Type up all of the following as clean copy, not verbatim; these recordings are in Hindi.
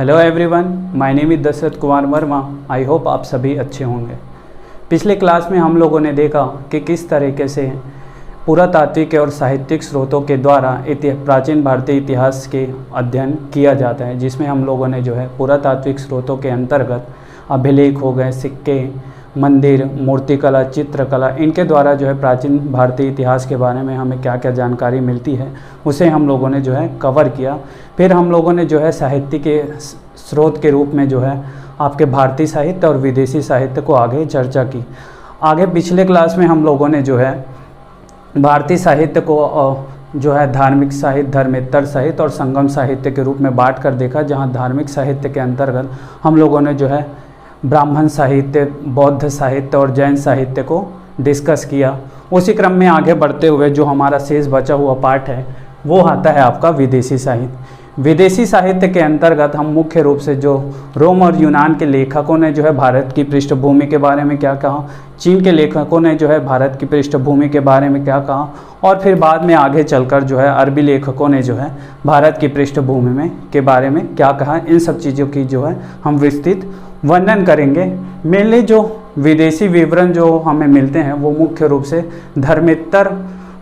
Hello everyone, my name is Dashrath Kumar Verma. I hope आप सभी अच्छे होंगे। पिछले क्लास में हम लोगों ने देखा कि किस तरीके से पुरातात्विक और साहित्यिक स्रोतों के द्वारा प्राचीन भारतीय इतिहास के अध्ययन किया जाता है, जिसमें हम लोगों ने जो है पुरातात्विक स्रोतों के अंतर्गत अभिलेख हो गए, सिक्के, मंदिर, मूर्तिकला, चित्रकला, इनके द्वारा जो है प्राचीन भारतीय इतिहास के बारे में हमें क्या क्या जानकारी मिलती है उसे हम लोगों ने जो है कवर किया। फिर हम लोगों ने जो है साहित्य के स्रोत के रूप में जो है आपके भारतीय साहित्य और विदेशी साहित्य को आगे चर्चा की। आगे पिछले क्लास में हम लोगों ने जो है भारतीय साहित्य को जो है धार्मिक साहित्य, धर्मेतर साहित्य और संगम साहित्य के रूप में बांट कर देखा, जहाँ धार्मिक साहित्य के अंतर्गत हम लोगों ने जो है ब्राह्मण साहित्य, बौद्ध साहित्य और जैन साहित्य को डिस्कस किया। उसी क्रम में आगे बढ़ते हुए जो हमारा शेष बचा हुआ पार्ट है वो आता है आपका विदेशी साहित्य। विदेशी साहित्य के अंतर्गत हम मुख्य रूप से जो रोम और यूनान के लेखकों ने जो है भारत की पृष्ठभूमि के बारे में क्या कहा, चीन के लेखकों ने जो है भारत की पृष्ठभूमि के बारे में क्या कहा, और फिर बाद में आगे चलकर जो है अरबी लेखकों ने जो है भारत की पृष्ठभूमि में के बारे में क्या कहा, इन सब चीज़ों की जो है हम विस्तृत वर्णन करेंगे। मेनली जो विदेशी विवरण जो हमें मिलते हैं वो मुख्य रूप से धर्मेतर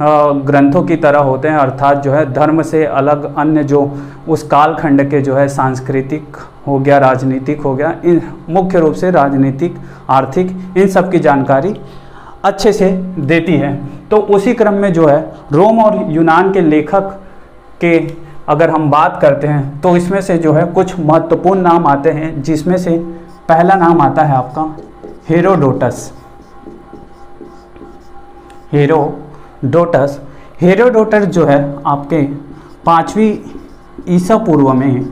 ग्रंथों की तरह होते हैं, अर्थात जो है धर्म से अलग अन्य जो उस कालखंड के जो है सांस्कृतिक हो गया, राजनीतिक हो गया, इन मुख्य रूप से राजनीतिक, आर्थिक, इन सब की जानकारी अच्छे से देती है। तो उसी क्रम में जो है रोम और यूनान के लेखक के अगर हम बात करते हैं तो इसमें से जो है कुछ महत्वपूर्ण नाम आते हैं, जिसमें से पहला नाम आता है आपका हेरोडोटस। हेरोडोटस जो है आपके 5वीं ईसा पूर्व में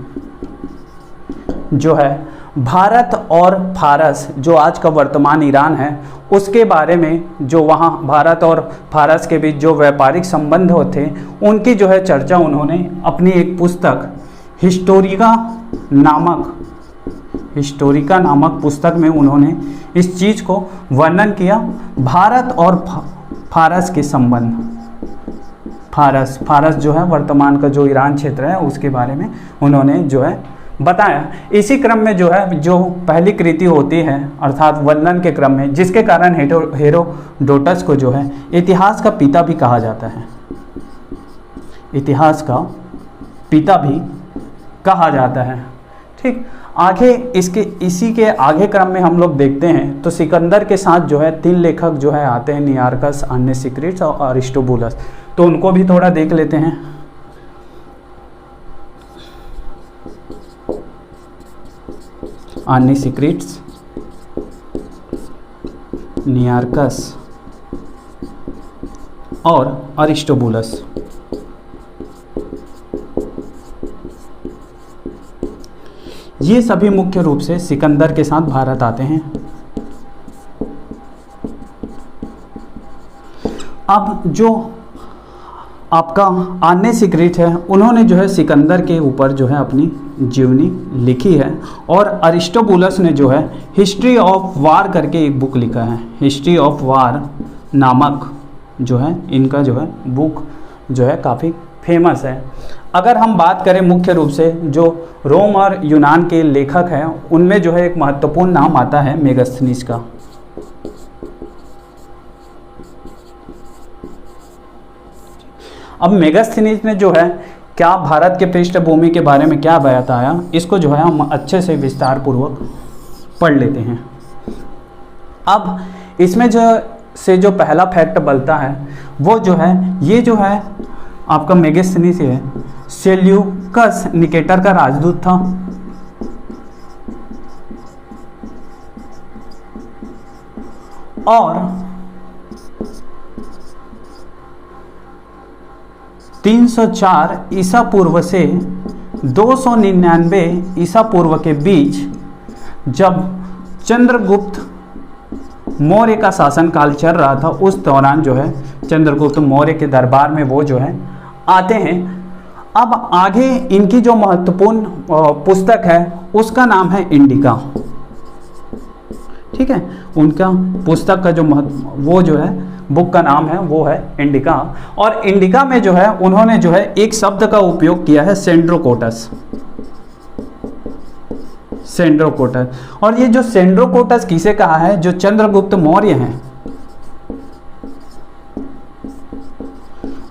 जो है भारत और फारस, जो आज का वर्तमान ईरान है, उसके बारे में जो वहाँ भारत और फारस के बीच जो व्यापारिक संबंध थे उनकी जो है चर्चा उन्होंने अपनी एक पुस्तक हिस्टोरिका नामक पुस्तक में उन्होंने इस चीज़ को वर्णन किया। भारत और फारस के संबंध, फारस जो है वर्तमान का जो ईरान क्षेत्र है उसके बारे में उन्होंने जो है बताया। इसी क्रम में जो है जो पहली कृति होती है अर्थात वर्णन के क्रम में, जिसके कारण हेरोडोटस को जो है इतिहास का पिता भी कहा जाता है, इतिहास का पिता भी कहा जाता है। ठीक, आगे इसी के आगे क्रम में हम लोग देखते हैं तो सिकंदर के साथ जो है 3 लेखक जो है आते हैं, नियार्कस, अन्नेसिक्रिट्स और अरिस्टोबुलस। तो उनको भी थोड़ा देख लेते हैं। अन्नेसिक्रिट्स, नियार्कस और अरिस्टोबुलस। ये सभी मुख्य रूप से सिकंदर के साथ भारत आते हैं। अब जो आपका अन्नेसिक्रिट है उन्होंने जो है सिकंदर के ऊपर जो है अपनी जीवनी लिखी है, और अरिस्टोबुलस ने जो है हिस्ट्री ऑफ वार करके एक बुक लिखा है। हिस्ट्री ऑफ वार नामक जो है इनका जो है बुक जो है काफ़ी फेमस है। अगर हम बात करें मुख्य रूप से जो रोम और यूनान के लेखक हैं उनमें जो है एक महत्वपूर्ण नाम आता है मेगास्थनीज का। अब मेगास्थनीज ने जो है क्या भारत के पृष्ठभूमि के बारे में क्या बताया, इसको जो है हम अच्छे से विस्तार पूर्वक पढ़ लेते हैं। अब इसमें जो पहला फैक्ट बनता है वो जो है ये जो है आपका मेगास्थनीज है सेल्यूकस निकेटर का राजदूत था, और 304 ईसा पूर्व से 299 ईसा पूर्व के बीच जब चंद्रगुप्त मौर्य का शासनकाल चल रहा था, उस दौरान जो है चंद्रगुप्त मौर्य के दरबार में वो जो है आते हैं। अब आगे इनकी जो महत्वपूर्ण पुस्तक है उसका नाम है इंडिका। ठीक है, उनका पुस्तक का जो वो जो है बुक का नाम है वो है इंडिका, और इंडिका में जो है उन्होंने जो है एक शब्द का उपयोग किया है सेंड्रोकोटस। सेंड्रोकोटस। और ये जो सेंड्रोकोटस किसे कहा है, जो चंद्रगुप्त मौर्य हैं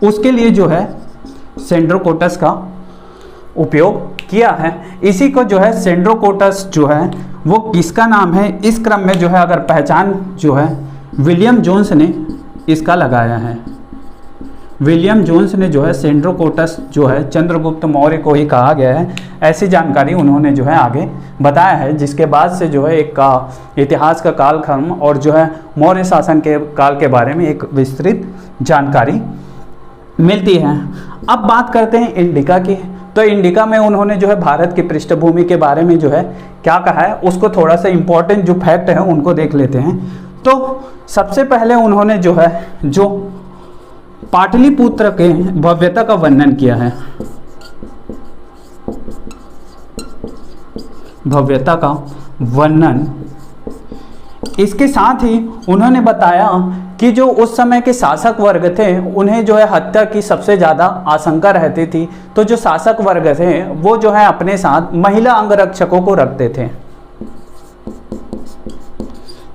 उसके लिए जो है सेंड्रोकोटस का उपयोग किया है। इसी को जो है सेंड्रोकोटस जो है वो किसका नाम है, इस क्रम में जो है अगर पहचान जो है विलियम जोन्स ने इसका लगाया है। विलियम जोन्स ने जो है सेंड्रोकोटस जो है चंद्रगुप्त मौर्य को ही कहा गया है, ऐसी जानकारी उन्होंने जो है आगे बताया है, जिसके बाद से जो है एक इतिहास का कालक्रम और जो है मौर्य शासन के काल के बारे में एक विस्तृत जानकारी मिलती है। अब बात करते हैं इंडिका की। तो इंडिका में उन्होंने जो है भारत की पृष्ठभूमि के बारे में जो है क्या कहा है, उसको थोड़ा सा इम्पोर्टेंट जो फैक्ट है उनको देख लेते हैं। तो सबसे पहले उन्होंने जो है जो पाटलिपुत्र के भव्यता का वर्णन किया है, भव्यता का वर्णन। इसके साथ ही उन्होंने बताया कि जो उस समय के शासक वर्ग थे उन्हें जो है हत्या की सबसे ज़्यादा आशंका रहती थी। तो जो शासक वर्ग थे वो जो है अपने साथ महिला अंगरक्षकों को रखते थे,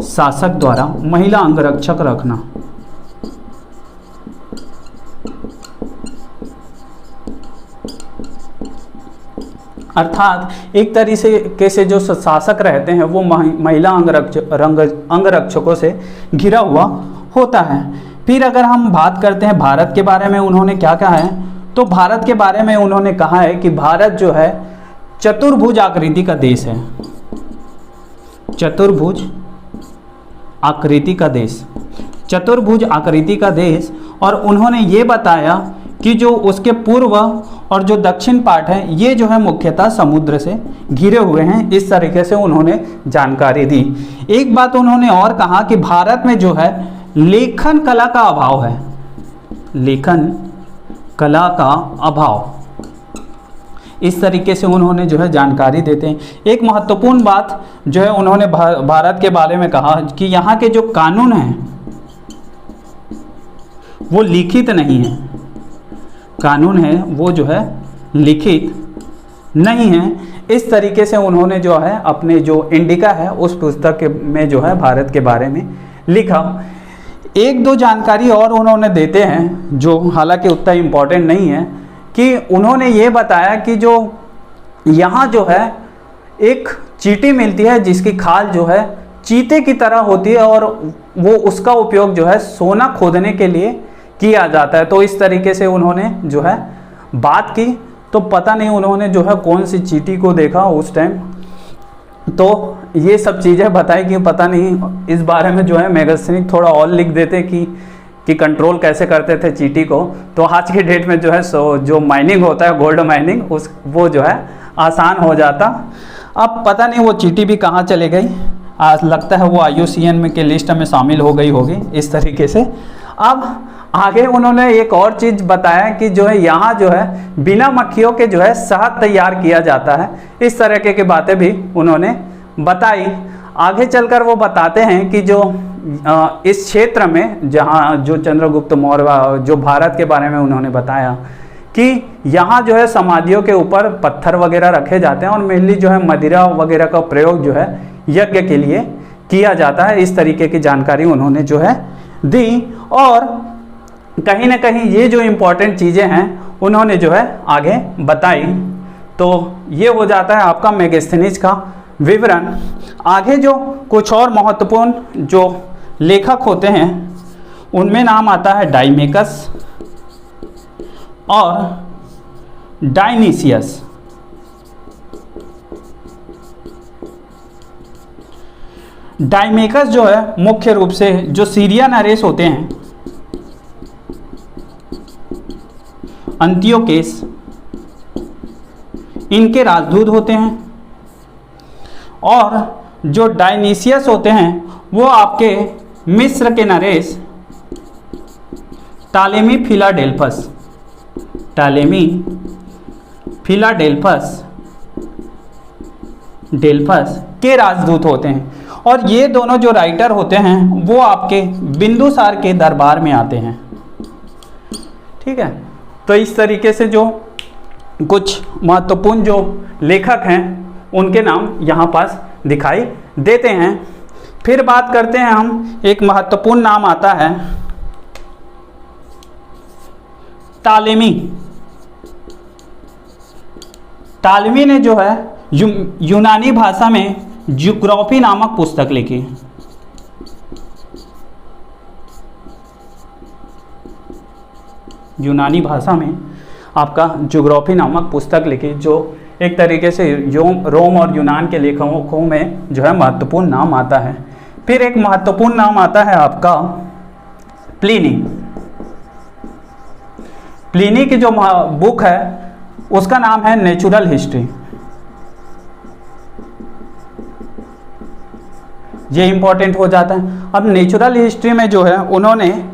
शासक द्वारा महिला अंगरक्षक रखना। अर्थात एक तरीके से जो शासक रहते हैं वो महिला अंगरक्षकों से घिरा हुआ होता है। फिर अगर हम बात करते हैं भारत के बारे में, उन्होंने क्या कहा है, तो भारत के बारे में उन्होंने कहा है कि भारत जो है चतुर्भुज आकृति का देश है, चतुर्भुज आकृति का देश, चतुर्भुज आकृति का देश। और उन्होंने ये बताया कि जो उसके पूर्व और जो दक्षिण पार्ट है ये जो है मुख्यतः समुद्र से घिरे हुए हैं। इस तरीके से उन्होंने जानकारी दी। एक बात उन्होंने और कहा कि भारत में जो है लेखन कला का अभाव है, लेखन कला का अभाव, इस तरीके से उन्होंने जो है जानकारी देते हैं। एक महत्वपूर्ण बात जो है उन्होंने भारत के बारे में कहा कि यहाँ के जो कानून हैं वो लिखित नहीं है, कानून है वो जो है लिखित नहीं है। इस तरीके से उन्होंने जो है अपने जो इंडिका है उस पुस्तक में जो है भारत के बारे में लिखा। एक दो जानकारी और उन्होंने देते हैं जो हालांकि उतना इम्पोर्टेंट नहीं है, कि उन्होंने ये बताया कि जो यहाँ जो है एक चींटी मिलती है जिसकी खाल जो है चीते की तरह होती है और वो उसका उपयोग जो है सोना खोदने के लिए किया जाता है। तो इस तरीके से उन्होंने जो है बात की। तो पता नहीं उन्होंने जो है कौन सी चींटी को देखा उस टाइम, तो ये सब चीज़ें बताई कि पता नहीं इस बारे में जो है मैगजीन थोड़ा और लिख देते कि कंट्रोल कैसे करते थे चींटी को। तो आज के डेट में जो है जो माइनिंग होता है गोल्ड माइनिंग वो जो है आसान हो जाता। अब पता नहीं वो चींटी भी कहाँ चले गई, आज लगता है वो IUCN में के लिस्ट में शामिल हो गई होगी इस तरीके से। अब आगे उन्होंने एक और चीज़ बताया कि जो है यहाँ जो है बिना मक्खियों के जो है शहद तैयार किया जाता है। इस तरह की बातें भी उन्होंने बताई। आगे चलकर वो बताते हैं कि जो इस क्षेत्र में जहाँ जो चंद्रगुप्त मौर्य जो भारत के बारे में उन्होंने बताया कि यहाँ जो है समाधियों के ऊपर पत्थर वगैरह रखे जाते हैं और मेनली जो है मदिरा वगैरह का प्रयोग जो है यज्ञ के लिए किया जाता है। इस तरीके की जानकारी उन्होंने जो है दी। और कहीं ना कहीं ये जो इम्पोर्टेंट चीज़ें हैं उन्होंने जो है आगे बताई। तो ये हो जाता है आपका मेगास्थनीज का विवरण। आगे जो कुछ और महत्वपूर्ण जो लेखक होते हैं उनमें नाम आता है डाइमेकस और डायनीसियस। डाइमेकस जो है मुख्य रूप से जो सीरिया नरेश होते हैं, अंतियोकेस, इनके राजदूत होते हैं। और जो डायनीसियस होते हैं वो आपके मिस्र के Naresh Ptolemy Philadelphus, Ptolemy Philadelphus के राजदूत होते हैं। और ये दोनों जो राइटर होते हैं वो आपके बिंदुसार के दरबार में आते हैं। ठीक है, तो इस तरीके से जो कुछ महत्वपूर्ण जो लेखक हैं उनके नाम यहाँ पास दिखाई देते हैं। फिर बात करते हैं हम, एक महत्वपूर्ण नाम आता है टालेमी। टालेमी ने जो है यूनानी भाषा में ज्योग्राफी नामक पुस्तक लिखी। यूनानी भाषा में आपका ज्योग्राफी नामक पुस्तक लिखी, जो एक तरीके से रोम और यूनान के लेखकों में जो है महत्वपूर्ण नाम आता है। फिर एक महत्वपूर्ण नाम आता है आपका प्लिनी। प्लिनी की जो बुक है उसका नाम है नेचुरल हिस्ट्री। ये इंपॉर्टेंट हो जाता है। अब नेचुरल हिस्ट्री में जो है उन्होंने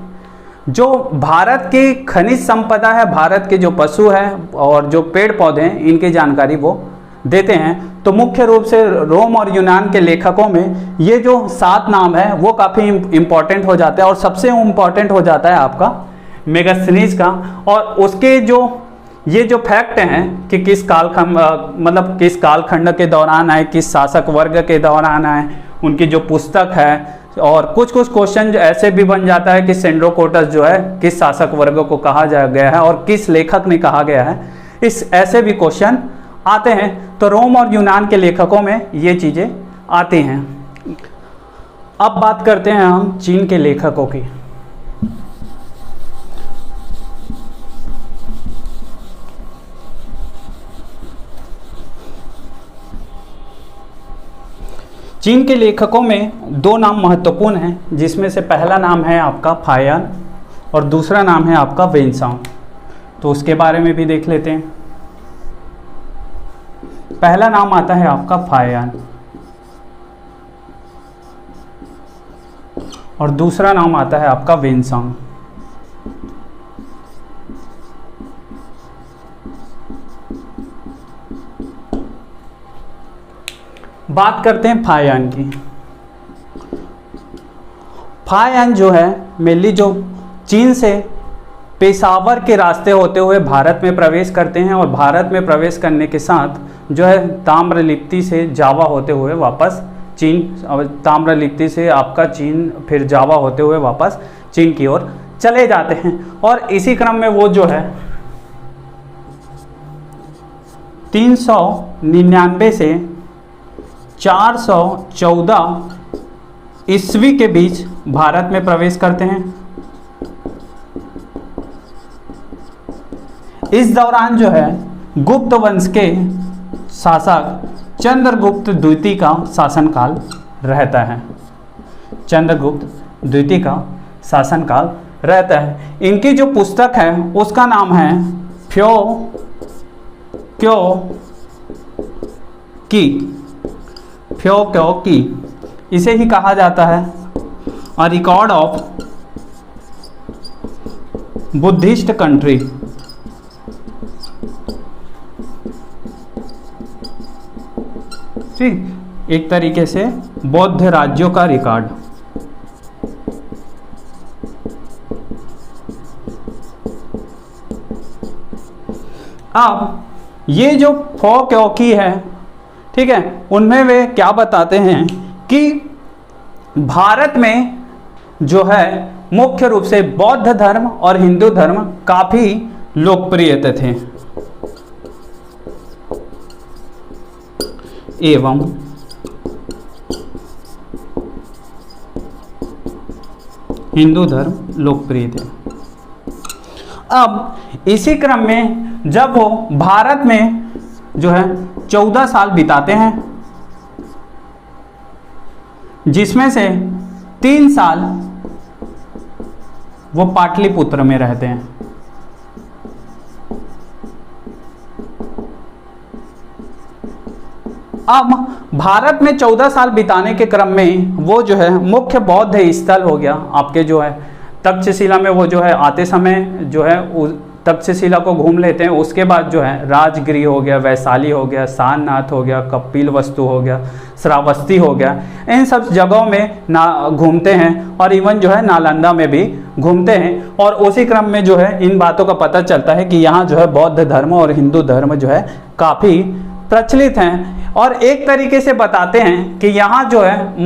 जो भारत की खनिज संपदा है, भारत के जो पशु हैं और जो पेड़ पौधे हैं, इनकी जानकारी वो देते हैं। तो मुख्य रूप से रोम और यूनान के लेखकों में ये जो 7 नाम है वो काफ़ी इम्पॉर्टेंट हो जाता है। और सबसे इम्पॉर्टेंट हो जाता है आपका मेगास्थनीज का। और उसके जो ये जो फैक्ट हैं कि किस कालखंड मतलब किस कालखंड के दौरान आए, किस शासक वर्ग के दौरान आए, उनकी जो पुस्तक है। और कुछ क्वेश्चन ऐसे भी बन जाता है कि सेंड्रोकोटस जो है किस शासक वर्ग को कहा गया है और किस लेखक ने कहा गया है, इस ऐसे भी क्वेश्चन आते हैं। तो रोम और यूनान के लेखकों में ये चीज़ें आती हैं। अब बात करते हैं हम चीन के लेखकों की। चीन के लेखकों में 2 नाम महत्वपूर्ण हैं, जिसमें से पहला नाम है आपका फायान और दूसरा नाम है आपका वेनसांग। तो उसके बारे में भी देख लेते हैं। पहला नाम आता है आपका फायान और दूसरा नाम आता है आपका वेनसांग। बात करते हैं फायान की। फायान जो है मेनली जो चीन से पेशावर के रास्ते होते हुए भारत में प्रवेश करते हैं और भारत में प्रवेश करने के साथ जो है ताम्रलिप्ति से जावा होते हुए वापस चीन, ताम्रलिप्ति से आपका चीन फिर जावा होते हुए वापस चीन की ओर चले जाते हैं। और इसी क्रम में वो जो है 399 से 414 ईस्वी के बीच भारत में प्रवेश करते हैं। इस दौरान जो है गुप्त वंश के शासक चंद्रगुप्त द्वितीय का शासनकाल रहता है। चंद्रगुप्त द्वितीय का शासनकाल रहता है। इनकी जो पुस्तक है उसका नाम है फ्यो क्यो की, इसे ही कहा जाता है a record of Buddhist country. ठीक, एक तरीके से बौद्ध राज्यों का रिकॉर्ड। अब ये जो फोक्योकी है, ठीक है, उनमें वे क्या बताते हैं कि भारत में जो है मुख्य रूप से बौद्ध धर्म और हिंदू धर्म काफ़ी लोकप्रिय थे एवं हिंदू धर्म लोकप्रिय थे। अब इसी क्रम में जब वो भारत में जो है 14 साल बिताते हैं, जिसमें से 3 साल वो पाटलिपुत्र में रहते हैं। अब भारत में 14 साल बिताने के क्रम में वो जो है मुख्य बौद्ध स्थल हो गया आपके जो है तक्षशिला में, वो जो है आते समय जो है तक्षशिला को घूम लेते हैं। उसके बाद जो है राजगृह हो गया, वैशाली हो गया, सारनाथ हो गया, कपिलवस्तु हो गया, श्रावस्ती हो गया, इन सब जगहों में घूमते हैं और इवन जो है नालंदा में भी घूमते हैं। और उसी क्रम में जो है इन बातों का पता चलता है कि यहाँ जो है बौद्ध धर्म और हिंदू धर्म जो है काफ़ी प्रचलित हैं और एक तरीके से बताते हैं कि यहाँ जो है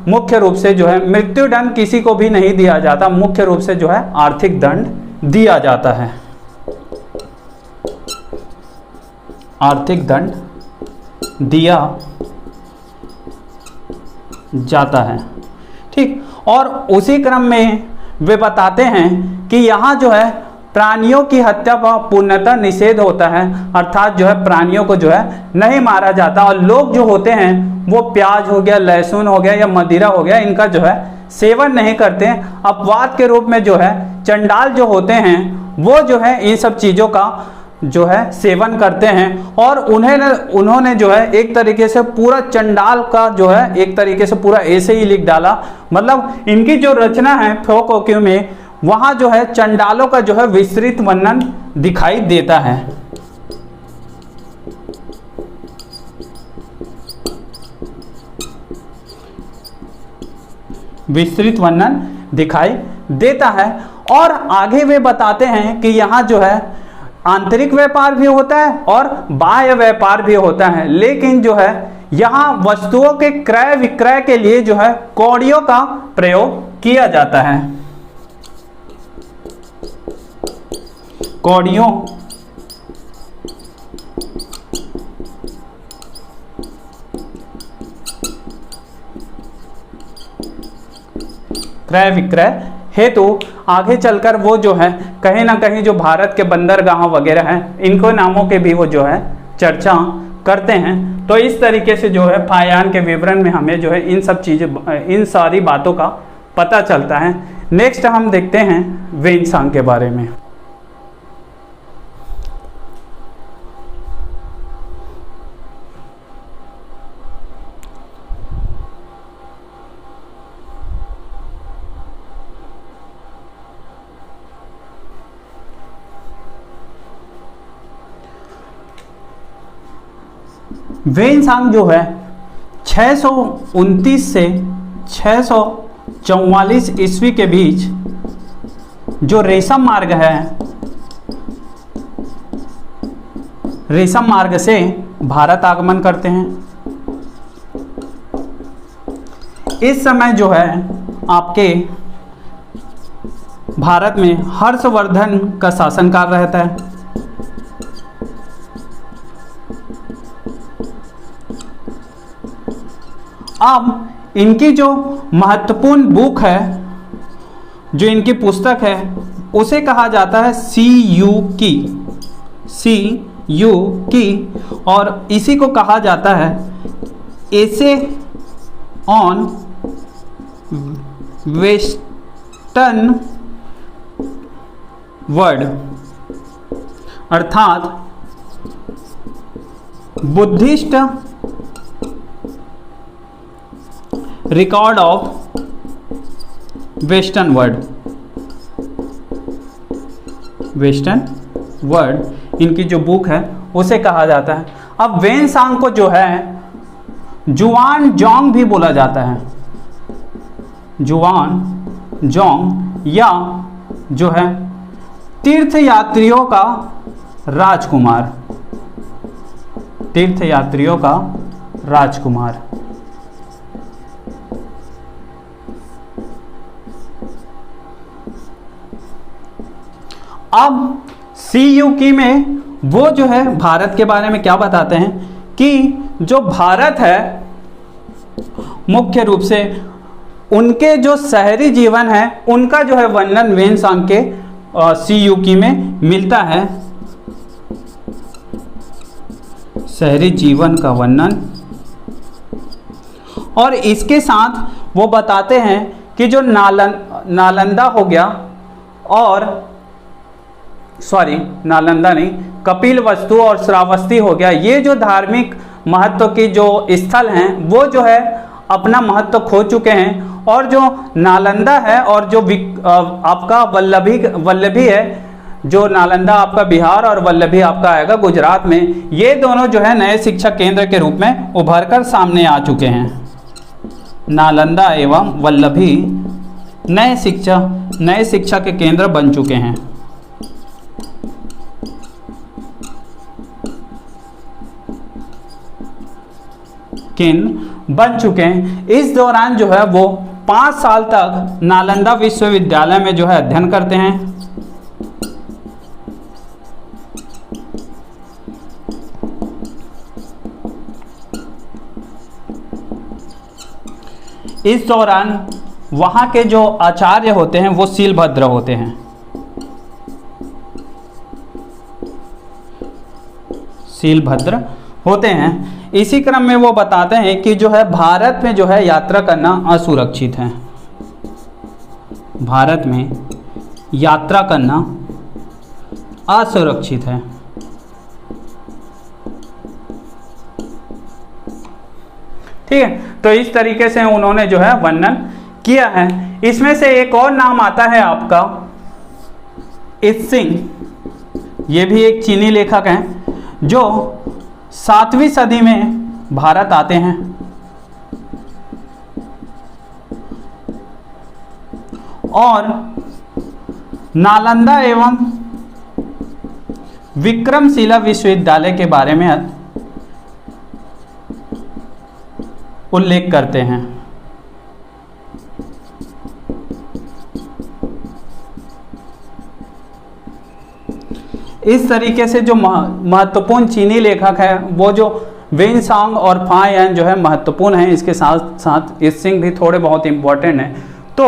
मुख्य रूप से जो है मृत्यु दंड किसी को भी नहीं दिया जाता, मुख्य रूप से जो है आर्थिक दंड दिया जाता है, आर्थिक दंड दिया जाता है। ठीक, और उसी क्रम में वे बताते हैं कि यहाँ जो है प्राणियों की हत्या का पूर्णतः निषेध होता है, अर्थात जो है प्राणियों को जो है नहीं मारा जाता और लोग जो होते हैं वो प्याज हो गया, लहसुन हो गया या मदिरा हो गया, इनका जो है सेवन नहीं करते हैं। अपवाद के रूप में जो है चंडाल जो होते हैं वो जो है इन सब चीज़ों का जो है सेवन करते हैं और उन्होंने जो है एक तरीके से पूरा चंडाल का जो है एक तरीके से पूरा ऐसे ही लिख डाला, मतलब इनकी जो रचना है फोक ओक्यू में वहाँ जो है चंडालों का जो है विस्तृत वर्णन दिखाई देता है। विस्तृत वर्णन दिखाई देता है और आगे वे बताते हैं कि यहाँ जो है आंतरिक व्यापार भी होता है और बाह्य व्यापार भी होता है, लेकिन जो है यहाँ वस्तुओं के क्रय विक्रय के लिए जो है कौड़ियों का प्रयोग किया जाता है। कौड़ियों क्रय विक्रय हेतु आगे चलकर वो जो है कहीं ना कहीं जो भारत के बंदरगाह वगैरह हैं इनको नामों के भी वो जो है चर्चा करते हैं। तो इस तरीके से जो है फायान के विवरण में हमें जो है इन सब चीज़ें, इन सारी बातों का पता चलता है। नेक्स्ट हम देखते हैं वेनसांग के बारे में। वेनसांग जो है 629 से 644 ईस्वी के बीच जो रेशम मार्ग है, रेशम मार्ग से भारत आगमन करते हैं। इस समय जो है आपके भारत में हर्षवर्धन का शासनकाल रहता है। अब इनकी जो महत्वपूर्ण बुक है, जो इनकी पुस्तक है, उसे कहा जाता है CU की और इसी को कहा जाता है एसे ऑन वेस्टर्न वर्ल्ड, अर्थात Buddhist record of western world इनकी जो बुक है उसे कहा जाता है। अब वेनसांग को जो है जुआन जोंग भी बोला जाता है, जुआन जोंग, या जो है तीर्थयात्रियों का राजकुमार, तीर्थयात्रियों का राजकुमार। अब CU में वो जो है भारत के बारे में क्या बताते हैं कि जो भारत है मुख्य रूप से उनके जो शहरी जीवन है उनका जो है वर्णन वेनसांग के CU में मिलता है। शहरी जीवन का वर्णन, और इसके साथ वो बताते हैं कि जो नालंदा हो गया और नालंदा नहीं, कपिलवस्तु और श्रावस्ती हो गया, ये जो धार्मिक महत्व की जो स्थल हैं वो जो है अपना महत्व खो चुके हैं। और जो नालंदा है और जो आपका वल्लभी है, जो नालंदा आपका बिहार और वल्लभी आपका आएगा गुजरात में, ये दोनों जो है नए शिक्षा केंद्र के रूप में उभर कर सामने आ चुके हैं। नालंदा एवं वल्लभी नए शिक्षा के केंद्र बन चुके हैं। केंद्र बन चुके हैं। इस दौरान जो है वो 5 साल तक नालंदा विश्वविद्यालय में जो है अध्ययन करते हैं। इस दौरान वहाँ के जो आचार्य होते हैं वो शीलभद्र होते हैं। शीलभद्र होते हैं। इसी क्रम में वो बताते हैं कि जो है भारत में जो है यात्रा करना असुरक्षित है। भारत में यात्रा करना असुरक्षित है। ठीक है, तो इस तरीके से उन्होंने जो है वर्णन किया है। इसमें से एक और नाम आता है आपका इत्सिंग। ये भी एक चीनी लेखक हैं जो 7वीं सदी में भारत आते हैं और नालंदा एवं विक्रमशिला विश्वविद्यालय के बारे में उल्लेख करते हैं। इस तरीके से जो महत्वपूर्ण चीनी लेखक है वो जो वेनसांग और फायन जो है महत्वपूर्ण हैं। इसके साथ साथ इत्सिंग भी थोड़े बहुत इम्पोर्टेंट हैं। तो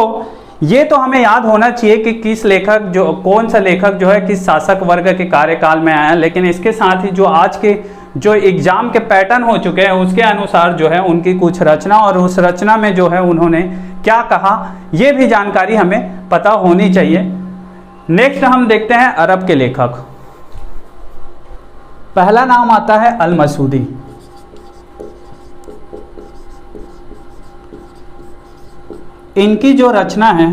ये तो हमें याद होना चाहिए कि किस लेखक जो कौन सा लेखक जो है किस शासक वर्ग के कार्यकाल में आया। लेकिन इसके साथ ही जो आज के जो एग्जाम के पैटर्न हो चुके हैं उसके अनुसार जो है उनकी कुछ रचना और उस रचना में जो है उन्होंने क्या कहा ये भी जानकारी हमें पता होनी चाहिए। नेक्स्ट हम देखते हैं अरब के लेखक। पहला नाम आता है अल मसूदी। इनकी जो रचना है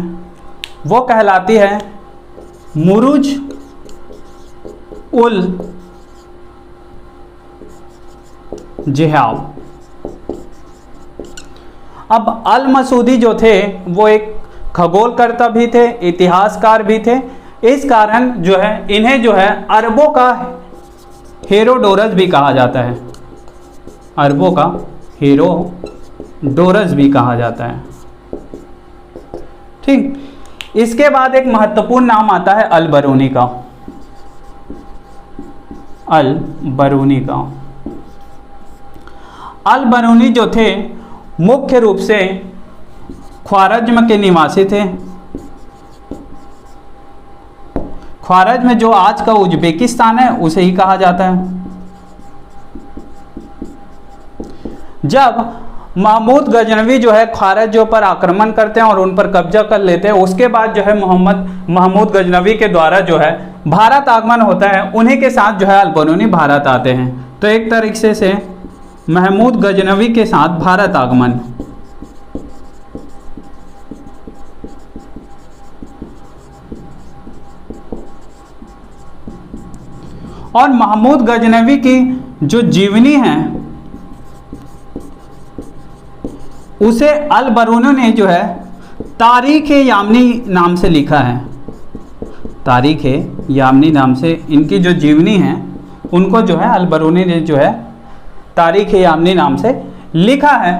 वो कहलाती है मुरुज उल जिहाब। अब अल मसूदी जो थे वो एक खगोलकर्ता भी थे, इतिहासकार भी थे। इस कारण जो है इन्हें जो है अरबों का हेरोडोरस भी कहा जाता है। अरबों का हेरोडोरस भी कहा जाता है। ठीक, इसके बाद एक महत्वपूर्ण नाम आता है अल बरूनी का। अल बरूनी का। अल बरूनी जो थे मुख्य रूप से ख्वारज्म के निवासी थे। ख्वारज्म जो आज का उज्बेकिस्तान है उसे ही कहा जाता है। जब महमूद गजनवी जो है ख्वारज्म पर आक्रमण करते हैं और उन पर कब्जा कर लेते हैं, उसके बाद जो है महमूद गजनवी के द्वारा जो है भारत आगमन होता है। उन्हीं के साथ जो है अल बरूनी भारत आते हैं। तो एक तरीके से महमूद गजनवी के साथ भारत आगमन। और महमूद गजनवी की जो जीवनी है उसे अल बरूनी ने जो है तारीख यामनी नाम से लिखा है। तारीख यामनी नाम से इनकी जो जीवनी है उनको जो है अल बरूनी ने जो है तारीख यामनी नाम से लिखा है।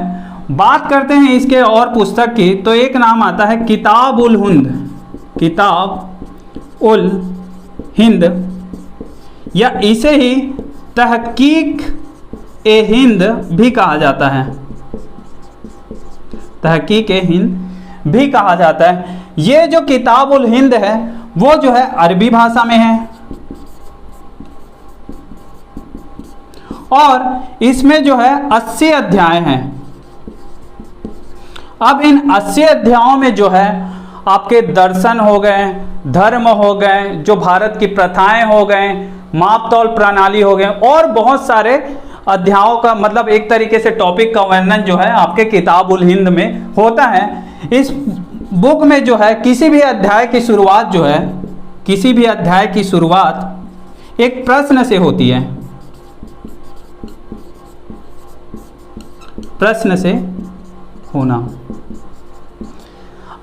बात करते हैं इसके और पुस्तक की, तो एक नाम आता है किताब उल हिंद। किताब उल हिंद या इसे ही तहकीक ए हिंद भी कहा जाता है। तहकीक ए हिंद भी कहा जाता है। ये जो किताब उल हिंद है वो जो है अरबी भाषा में है और इसमें जो है 80 अध्याय हैं। अब इन 80 अध्यायों में जो है आपके दर्शन हो गए, धर्म हो गए, जो भारत की प्रथाएं हो गए, माप तौल प्रणाली हो गए और बहुत सारे अध्यायों का मतलब एक तरीके से टॉपिक का वर्णन जो है आपके किताब उल हिंद में होता है। इस बुक में जो है किसी भी अध्याय की शुरुआत जो है, किसी भी अध्याय की शुरुआत एक प्रश्न से होती है। प्रश्न से होना।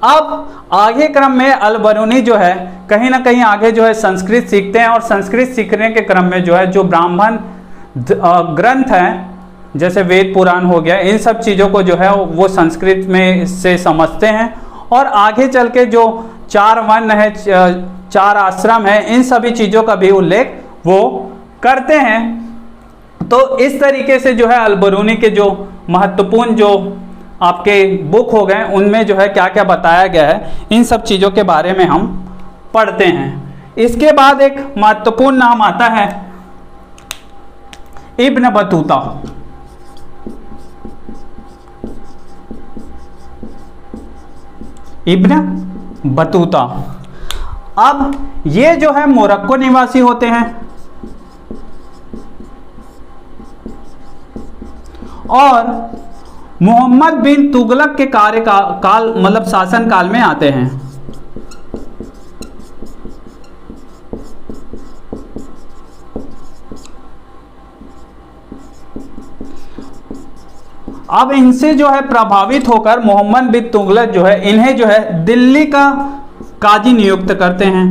अब आगे क्रम में अल बरूनी जो है कहीं ना कहीं आगे जो है संस्कृत सीखते हैं और संस्कृत सीखने के क्रम में जो है जो ब्राह्मण ग्रंथ हैं जैसे वेद पुराण हो गया, इन सब चीज़ों को जो है वो संस्कृत में से समझते हैं और आगे चल के जो 4 वर्ण है, 4 आश्रम है, इन सभी चीज़ों का भी उल्लेख वो करते हैं। तो इस तरीके से जो है अल-बरूनी के जो महत्वपूर्ण जो आपके बुक हो गए उनमें जो है क्या क्या बताया गया है, इन सब चीज़ों के बारे में हम पढ़ते हैं। इसके बाद एक महत्वपूर्ण नाम आता है इब्न बतूता। इब्न बतूता, अब ये जो है मोरक्को निवासी होते हैं और मोहम्मद बिन तुगलक के काल मतलब शासन काल में आते हैं। अब इनसे जो है प्रभावित होकर मोहम्मद बिन तुगलक जो है इन्हें जो है दिल्ली का काजी नियुक्त करते हैं।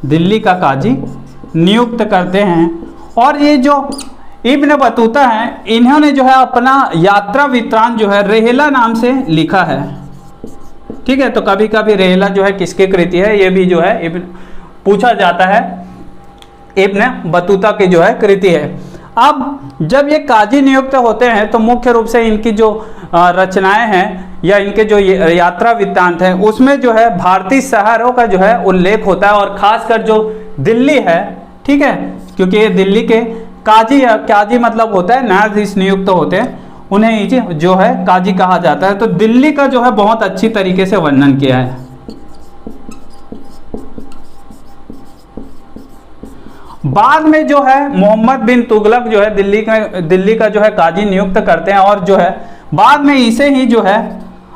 दिल्ली का काजी नियुक्त करते हैं और ये जो इब्न बतूता है इन्होंने जो है अपना यात्रा वृत्तांत जो है रेहला नाम से लिखा है। ठीक है, तो कभी कभी रेहला जो है किसकी कृति है ये भी जो है पूछा जाता है, इब्न बतूता की जो है कृति है। अब जब ये काजी नियुक्त होते हैं तो मुख्य रूप से इनकी जो रचनाएं हैं या इनके जो यात्रा वृत्तांत है उसमें जो है भारतीय शहरों का जो है उल्लेख होता है और खासकर जो दिल्ली है, ठीक है, क्योंकि ये दिल्ली के काजी मतलब होता है न्यायाधीश नियुक्त होते हैं, उन्हें जो है काजी कहा जाता है। तो दिल्ली का जो है बहुत अच्छी तरीके से वर्णन किया है। बाद में जो है मोहम्मद बिन तुगलक जो है दिल्ली का जो है काजी नियुक्त करते हैं और जो है बाद में इसे ही जो है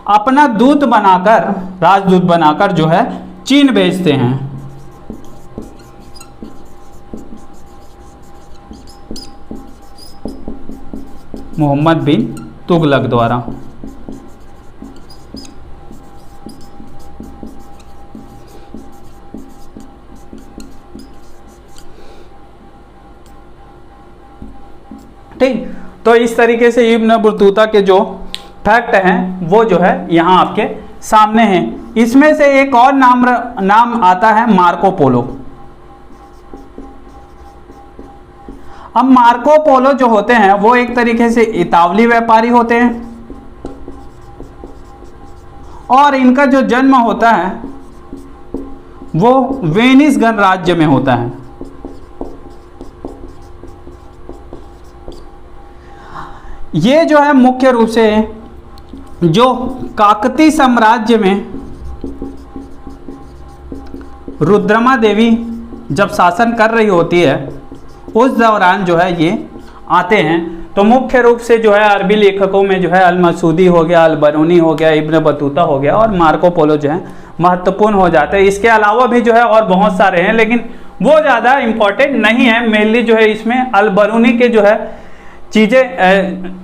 अपना दूत बनाकर, राजदूत बनाकर जो है चीन भेजते हैं। मोहम्मद बिन तुगलक द्वारा। ठीक, तो इस तरीके से इब्न बतूता के जो फैक्ट हैं वो जो है यहाँ आपके सामने हैं। इसमें से एक और नाम आता है मार्को पोलो। अब मार्को पोलो जो होते हैं वो एक तरीके से इतावली व्यापारी होते हैं और इनका जो जन्म होता है वो वेनिस गणराज्य में होता है। ये जो है मुख्य रूप से जो काकतीय साम्राज्य में रुद्रमा देवी जब शासन कर रही होती है उस दौरान जो है ये आते हैं। तो मुख्य रूप से जो है अरबी लेखकों में जो है अल-मसूदी हो गया, अल-बरूनी हो गया, इब्न बतूता हो गया और मार्को पोलो जो है महत्वपूर्ण हो जाते हैं। इसके अलावा भी जो है और बहुत सारे हैं लेकिन वो ज़्यादा इम्पोर्टेंट नहीं है। मेनली जो है इसमें अल-बरूनी के जो है चीज़ें,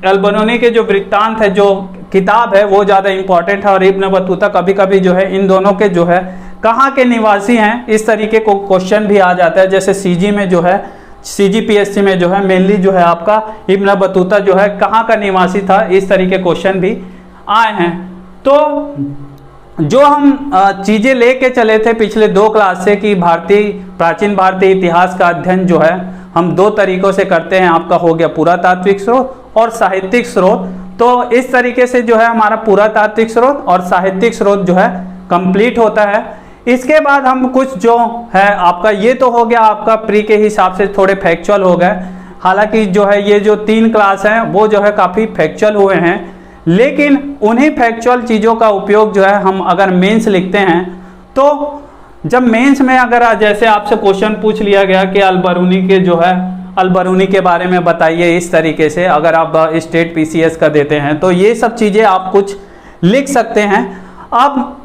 अल-बरूनी के जो वृत्तांत है, जो किताब है वो ज़्यादा इम्पोर्टेंट है और इब्न बतूता कभी कभी जो है इन दोनों के जो है कहाँ के निवासी हैं इस तरीके को क्वेश्चन भी आ जाता है। जैसे सीजी में जो है CGPSC में जो है मेनली जो है आपका इब्न बतूता जो है कहाँ का निवासी था, इस तरीके क्वेश्चन भी आए हैं। तो जो हम चीज़ें लेके चले थे पिछले 2 क्लास से कि प्राचीन भारतीय इतिहास का अध्ययन जो है हम 2 तरीकों से करते हैं। आपका हो गया पुरातात्विक स्रोत और साहित्यिक स्रोत। तो इस तरीके से जो है हमारा पुरातात्विक स्रोत और साहित्यिक स्रोत जो है कंप्लीट होता है। इसके बाद हम कुछ जो है आपका ये तो हो गया आपका प्री के हिसाब से थोड़े फैक्चुअल हो गए। हालांकि जो है ये जो 3 क्लास हैं वो जो है काफ़ी फैक्चुअल हुए हैं, लेकिन उन्हीं फैक्चुअल चीज़ों का उपयोग जो है हम अगर मेंस लिखते हैं तो जब मेंस में अगर जैसे आपसे क्वेश्चन पूछ लिया गया कि अल-बरूनी के जो है अल-बरूनी के बारे में बताइए इस तरीके से, अगर आप स्टेट PCS का देते हैं तो ये सब चीज़ें आप कुछ लिख सकते हैं। अब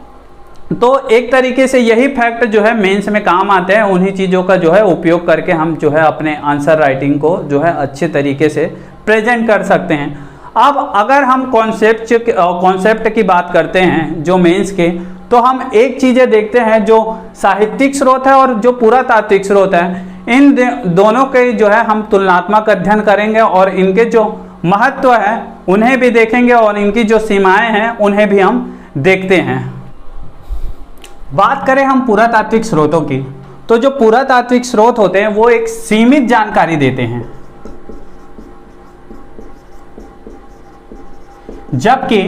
तो एक तरीके से यही फैक्ट जो है मेंस में काम आते हैं, उन्हीं चीज़ों का जो है उपयोग करके हम जो है अपने आंसर राइटिंग को जो है अच्छे तरीके से प्रेजेंट कर सकते हैं। अब अगर हम कॉन्सेप्ट की बात करते हैं जो मेंस के, तो हम एक चीज़ें देखते हैं जो साहित्यिक स्रोत है और जो पुरातात्विक स्रोत है, इन दोनों के जो है हम तुलनात्मक अध्ययन करेंगे और इनके जो महत्व है उन्हें भी देखेंगे और इनकी जो सीमाएं हैं उन्हें भी हम देखते हैं। बात करें हम पुरातात्विक स्रोतों की, तो जो पुरातात्विक स्रोत होते हैं वो एक सीमित जानकारी देते हैं, जबकि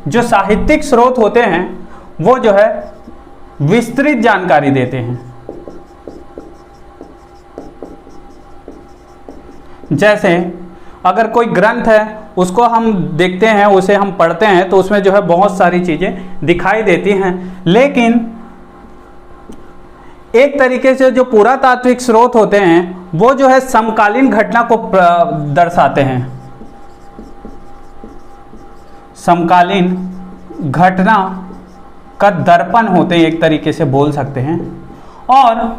जो साहित्यिक स्रोत होते हैं वो जो है विस्तृत जानकारी देते हैं। जैसे अगर कोई ग्रंथ है उसको हम देखते हैं, उसे हम पढ़ते हैं तो उसमें जो है बहुत सारी चीज़ें दिखाई देती हैं, लेकिन एक तरीके से जो पुरातात्विक स्रोत होते हैं वो जो है समकालीन घटना को दर्शाते हैं, समकालीन घटना का दर्पण होते हैं, एक तरीके से बोल सकते हैं। और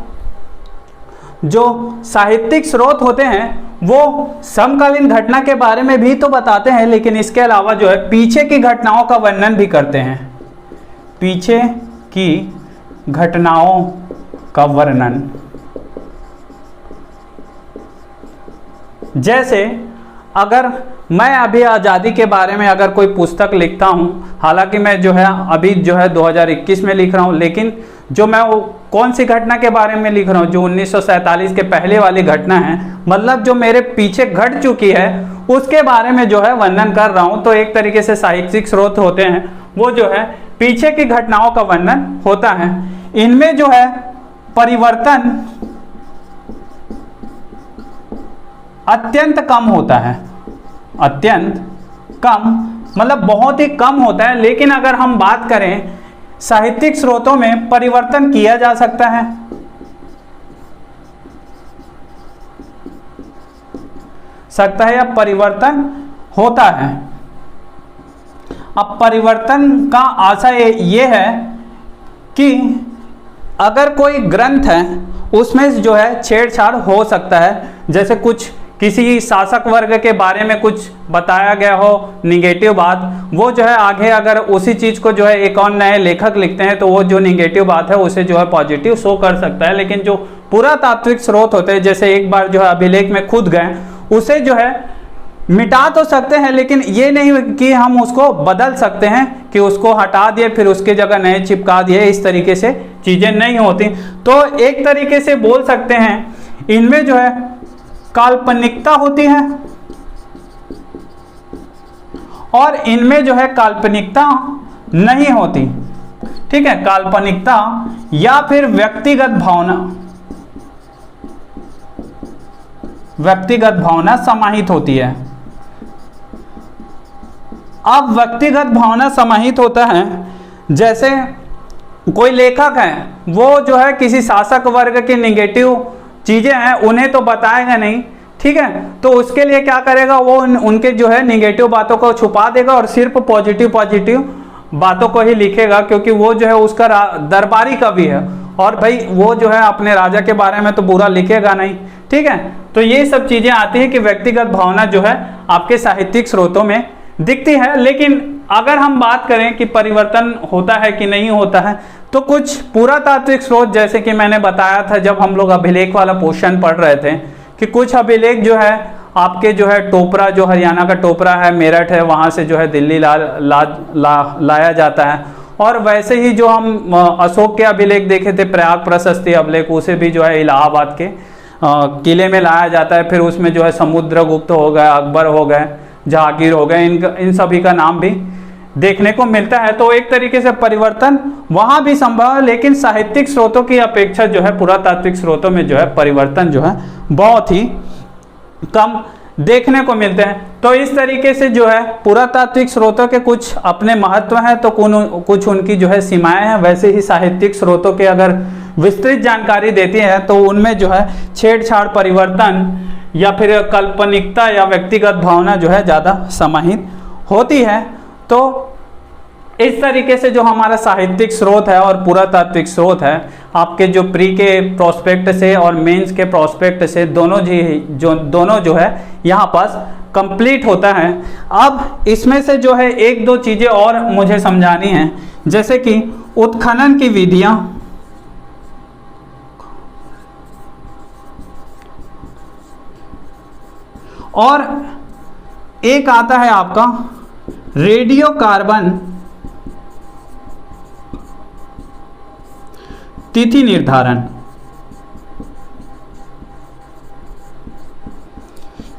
जो साहित्यिक स्रोत होते हैं वो समकालीन घटना के बारे में भी तो बताते हैं, लेकिन इसके अलावा जो है पीछे की घटनाओं का वर्णन भी करते हैं, पीछे की घटनाओं का वर्णन। जैसे अगर मैं अभी आज़ादी के बारे में अगर कोई पुस्तक लिखता हूँ, हालांकि मैं जो है अभी जो है 2021 में लिख रहा हूँ, लेकिन जो मैं वो कौन सी घटना के बारे में लिख रहा हूँ, जो 1947 के पहले वाली घटना है, मतलब जो मेरे पीछे घट चुकी है उसके बारे में जो है वर्णन कर रहा हूँ। तो एक तरीके से साहित्यिक स्रोत होते हैं वो जो है पीछे की घटनाओं का वर्णन होता है। इनमें जो है परिवर्तन अत्यंत कम होता है, अत्यंत कम मतलब बहुत ही कम होता है, लेकिन अगर हम बात करें साहित्यिक स्रोतों में परिवर्तन किया जा सकता है। या परिवर्तन होता है। अब परिवर्तन का आशय ये है कि अगर कोई ग्रंथ है उसमें जो है छेड़छाड़ हो सकता है, जैसे कुछ किसी शासक वर्ग के बारे में कुछ बताया गया हो निगेटिव बात, वो जो है आगे अगर उसी चीज़ को जो है एक और नए लेखक लिखते हैं तो वो जो निगेटिव बात है उसे जो है पॉजिटिव शो कर सकता है। लेकिन जो पुरातात्विक स्रोत होते हैं, जैसे एक बार जो है अभिलेख में खुद गए, उसे जो है मिटा तो सकते हैं, लेकिन ये नहीं कि हम उसको बदल सकते हैं कि उसको हटा दिए फिर उसके जगह नए चिपका दिए, इस तरीके से चीज़ें नहीं होती। तो एक तरीके से बोल सकते हैं इनमें जो है काल्पनिकता होती है और इनमें जो है काल्पनिकता नहीं होती। ठीक है, काल्पनिकता या फिर व्यक्तिगत भावना समाहित होती है। अब व्यक्तिगत भावना समाहित होता है, जैसे कोई लेखक है वो जो है किसी शासक वर्ग के निगेटिव चीज़ें हैं उन्हें तो बताएगा नहीं, ठीक है, तो उसके लिए क्या करेगा, वो उनके जो है निगेटिव बातों को छुपा देगा और सिर्फ पॉजिटिव बातों को ही लिखेगा, क्योंकि वो जो है उसका दरबारी कवि है और भाई वो जो है अपने राजा के बारे में तो बुरा लिखेगा नहीं। ठीक है, तो ये सब चीज़ें आती हैं कि व्यक्तिगत भावना जो है आपके साहित्यिक स्रोतों में दिखती है। लेकिन अगर हम बात करें कि परिवर्तन होता है कि नहीं होता है, तो कुछ पुरातात्विक स्रोत, जैसे कि मैंने बताया था जब हम लोग अभिलेख वाला पोर्शन पढ़ रहे थे, कि कुछ अभिलेख जो है आपके जो है टोपरा, जो हरियाणा का टोपरा है, मेरठ है, वहाँ से जो है दिल्ली लाया जाता है। और वैसे ही जो हम अशोक के अभिलेख देखे थे, प्रयाग प्रशस्ति अभिलेख, उसे भी जो है इलाहाबाद के किले में लाया जाता है। फिर उसमें जो है समुद्रगुप्त हो गए, अकबर हो गए, जहांगीर हो गए, इन सभी का नाम भी देखने को मिलता है। तो एक तरीके से परिवर्तन वहाँ भी संभव है, लेकिन साहित्यिक स्रोतों की अपेक्षा जो है पुरातात्विक स्रोतों में जो है परिवर्तन जो है बहुत ही कम देखने को मिलते हैं। तो इस तरीके से जो है पुरातात्विक स्रोतों के कुछ अपने महत्व हैं, तो कुछ उनकी जो है सीमाएं हैं। वैसे ही साहित्यिक स्रोतों के अगर विस्तृत जानकारी देती है तो उनमें जो है छेड़छाड़, परिवर्तन या फिर काल्पनिकता या व्यक्तिगत भावना जो है ज़्यादा समाहित होती है। तो इस तरीके से जो हमारा साहित्यिक स्रोत है और पुरातात्विक स्रोत है, आपके जो प्री के प्रोस्पेक्ट से और मेंस के प्रोस्पेक्ट से दोनों जो है यहाँ पास कंप्लीट होता है। अब इसमें से जो है एक दो चीज़ें और मुझे समझानी है, जैसे कि उत्खनन की विधियाँ, और एक आता है आपका रेडियो कार्बन तिथि निर्धारण।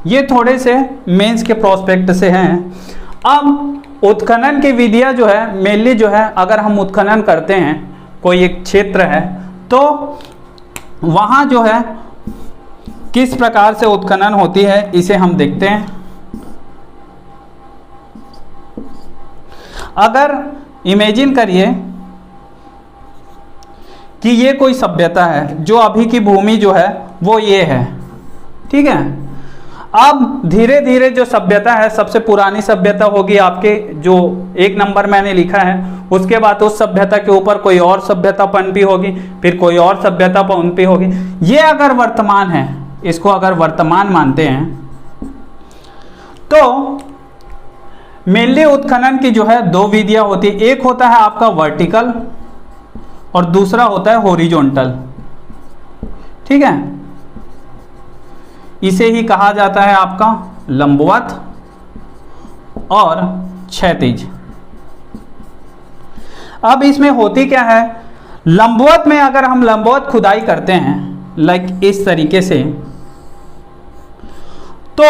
ये थोड़े से मेंस के प्रोस्पेक्ट से हैं। अब उत्खनन की विधियां जो है मेनली जो है, अगर हम उत्खनन करते हैं कोई एक क्षेत्र है तो वहां जो है किस प्रकार से उत्खनन होती है इसे हम देखते हैं। अगर इमेजिन करिए कि ये कोई सभ्यता है, जो अभी की भूमि जो है वो ये है, ठीक है। अब धीरे धीरे जो सभ्यता है, सबसे पुरानी सभ्यता होगी आपके जो 1 नंबर मैंने लिखा है, उसके बाद उस सभ्यता के ऊपर कोई और सभ्यता पनपी होगी, फिर कोई और सभ्यता पनपी होगी। ये अगर वर्तमान है, इसको अगर वर्तमान मानते हैं तो मेनली उत्खनन की जो है 2 विधियां होती है। एक होता है आपका वर्टिकल और दूसरा होता है हॉरिजॉन्टल, ठीक है। इसे ही कहा जाता है आपका लंबवत और क्षैतिज। अब इसमें होती क्या है, लंबवत में अगर हम लंबवत खुदाई करते हैं लाइक इस तरीके से, तो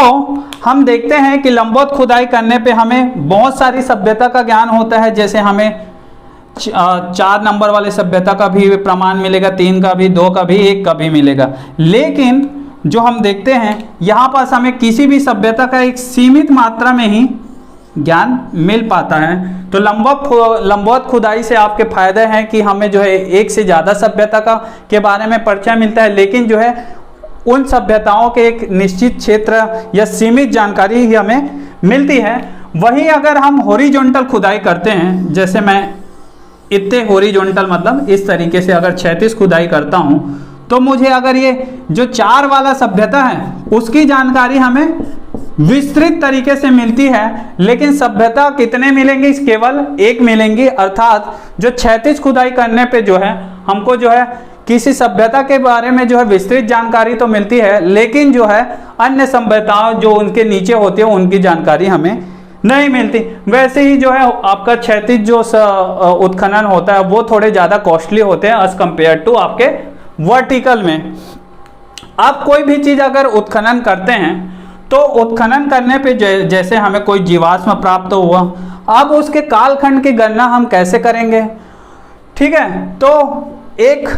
हम देखते हैं कि लंबवत खुदाई करने पे हमें बहुत सारी सभ्यता का ज्ञान होता है। जैसे हमें 4 नंबर वाले सभ्यता का भी प्रमाण मिलेगा, 3 का भी, 2 का भी, 1 का भी मिलेगा। लेकिन जो हम देखते हैं यहाँ पास हमें किसी भी सभ्यता का एक सीमित मात्रा में ही ज्ञान मिल पाता है। तो लंबवत खुदाई से आपके फायदे हैं कि हमें जो है एक से ज़्यादा सभ्यता के बारे में परिचय मिलता है, लेकिन जो है उन सभ्यताओं के एक निश्चित क्षेत्र या सीमित जानकारी ही हमें मिलती है। वहीं अगर हम हॉरिजॉन्टल खुदाई करते हैं, जैसे मैं इतने हॉरिजॉन्टल मतलब इस तरीके से अगर क्षैतिज खुदाई करता हूं, तो मुझे अगर ये जो 4 वाला सभ्यता है उसकी जानकारी हमें विस्तृत तरीके से मिलती है, लेकिन सभ्यता कितने मिलेंगे, केवल 1 मिलेंगी। अर्थात जो क्षैतिज खुदाई करने पे जो है हमको जो है किसी सभ्यता के बारे में जो है विस्तृत जानकारी तो मिलती है, लेकिन जो है अन्य सभ्यताओं जो उनके नीचे होती है उनकी जानकारी हमें नहीं मिलती। वैसे ही जो है आपका क्षैतिज जो उत्खनन होता है वो थोड़े ज़्यादा कॉस्टली होते हैं एज कंपेयर टू आपके वर्टिकल में। आप कोई भी चीज़ अगर उत्खनन करते हैं तो उत्खनन करने पे जैसे हमें कोई जीवाश्म प्राप्त हुआ, अब उसके कालखंड की गणना हम कैसे करेंगे, ठीक है। तो एक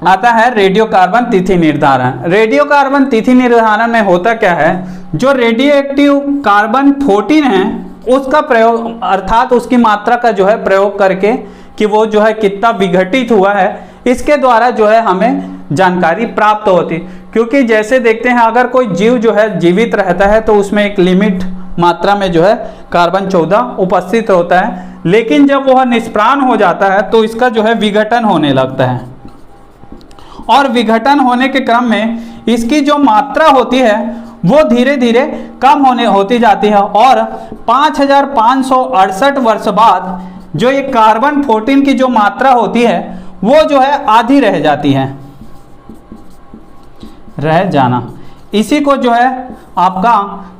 आता है रेडियो कार्बन तिथि निर्धारण। रेडियो कार्बन तिथि निर्धारण में होता क्या है, जो रेडियो एक्टिव कार्बन 14 है उसका प्रयोग, अर्थात उसकी मात्रा का जो है प्रयोग करके कि वो जो है कितना विघटित हुआ है, इसके द्वारा जो है हमें जानकारी प्राप्त होती। क्योंकि जैसे देखते हैं अगर कोई जीव जो है जीवित रहता है तो उसमें एक लिमिट मात्रा में जो है कार्बन 14 उपस्थित होता है, लेकिन जब वह निष्प्राण हो जाता है तो इसका जो है विघटन होने लगता है, और विघटन होने के क्रम में इसकी जो मात्रा होती है वो धीरे धीरे कम होती जाती है, और 5568 वर्ष बाद जो ये कार्बन 14 की जो मात्रा होती है वो जो है आधी रह जाती है, रह जाना। इसी को जो है आपका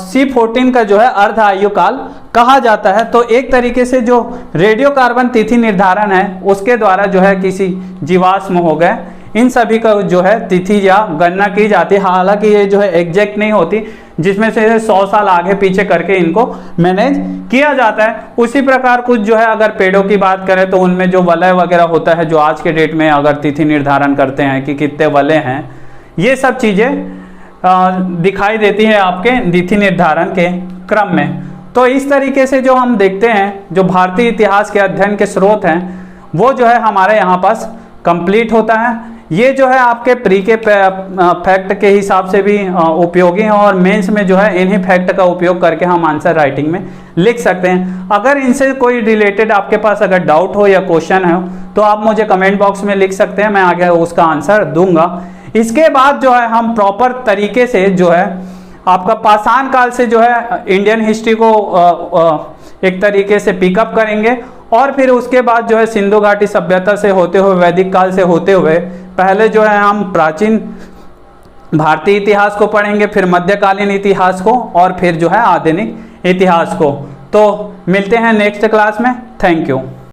C14 का जो है अर्ध आयु काल कहा जाता है। तो एक तरीके से जो रेडियो कार्बन तिथि निर्धारण है उसके द्वारा जो है किसी जीवाश्म हो गए इन सभी का जो है तिथि या गणना की जाती है। हालांकि ये जो है एग्जैक्ट नहीं होती, जिसमें से 100 साल आगे पीछे करके इनको मैनेज किया जाता है। उसी प्रकार कुछ जो है अगर पेड़ों की बात करें तो उनमें जो वलय वगैरह होता है, जो आज के डेट में अगर तिथि निर्धारण करते हैं कि कितने वलय हैं, ये सब चीज़ें दिखाई देती है आपके तिथि निर्धारण के क्रम में। तो इस तरीके से जो हम देखते हैं, जो भारतीय इतिहास के अध्ययन के स्रोत हैं वो जो है हमारे यहाँ पास कंप्लीट होता है। ये जो है आपके प्री के फैक्ट के हिसाब से भी उपयोगी है, और मेंस में जो है इन्हीं फैक्ट का उपयोग करके हम आंसर राइटिंग में लिख सकते हैं। अगर इनसे कोई रिलेटेड आपके पास अगर डाउट हो या क्वेश्चन हो तो आप मुझे कमेंट बॉक्स में लिख सकते हैं, मैं आगे उसका आंसर दूंगा। इसके बाद जो है हम प्रॉपर तरीके से जो है आपका पाषाण काल से जो है इंडियन हिस्ट्री को एक तरीके से पिकअप करेंगे, और फिर उसके बाद जो है सिंधु घाटी सभ्यता से होते हुए वैदिक काल से होते हुए पहले जो है हम प्राचीन भारतीय इतिहास को पढ़ेंगे, फिर मध्यकालीन इतिहास को और फिर जो है आधुनिक इतिहास को। तो मिलते हैं नेक्स्ट क्लास में। Thank you.